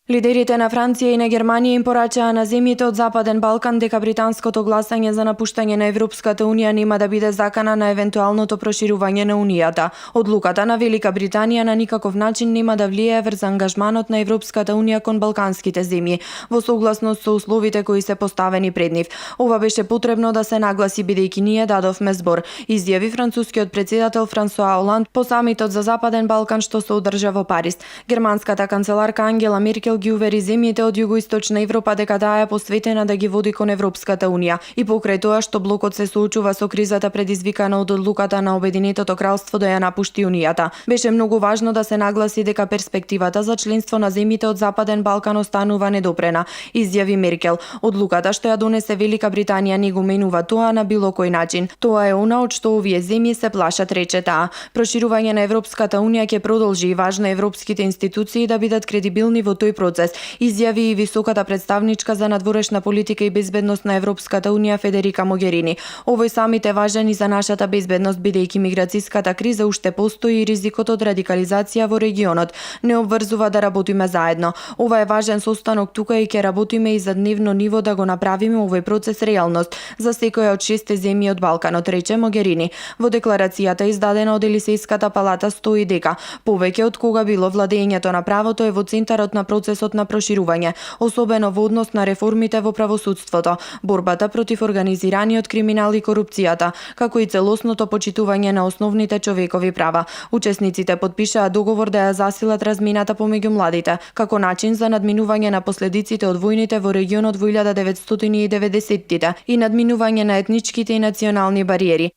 Лидерите на Франција и на Германија им порачаа на земјите од Западен Балкан дека британското гласање за напуштање на Европската Унија нема да биде закана на евентуалното проширување на Унијата. Одлуката на Велика Британија на никаков начин нема да влијае врз ангажманот на Европската Унија кон балканските земји, во согласност со условите кои се поставени пред нив. Ова беше потребно да се нагласи бидејќи ние дадовме збор, изјави францускиот претседател Франсуа Оланд по самитот за Западен Балкан што се одржа во Париз. Германската канцеларка Ангела Меркел ги увери земјите од југоисточна Европа дека таа е посветена да ги води кон Европската Унија и покрај тоа што блокот се соочува со кризата предизвикана од одлуката на Обединетото кралство да ја напушти Унијата. Беше многу важно да се нагласи дека перспективата за членство на земјите од Западен Балкан останува недопрена, изјави Меркел. Одлуката што ја донесе Велика Британија не го менува тоа на било кој начин. Тоа е она од што овие земји се плашат, рече таа. Проширување на Европската Унија ќе продолжи и важно европските институции да бидат кредибилни во тој процес, изјави и високата представничка за надворешна политика и безбедност на Европската Унија Федерика Могерини. Овој самит е важен и за нашата безбедност бидејќи миграцијската криза уште постои и ризикот од радикализација во регионот не обврзува да работиме заедно. Ова е важен состанок тука и ќе работиме и за дневно ниво да го направиме овој процес реалност за секоја од 6 земји од Балканот, рече Могерини. Во декларацијата издадена од Елисејската палата стои дека повеќе од кога било владењето на правото е во центарот на процесот на проширување, особено во однос на реформите во правосудството, борбата против организираниот криминал и корупцијата, како и целосното почитување на основните човекови права. Учесниците потпишаа договор да ја засилат размената помеѓу младите, како начин за надминување на последиците од војните во регионот во 1990-тите и надминување на етничките и национални бариери.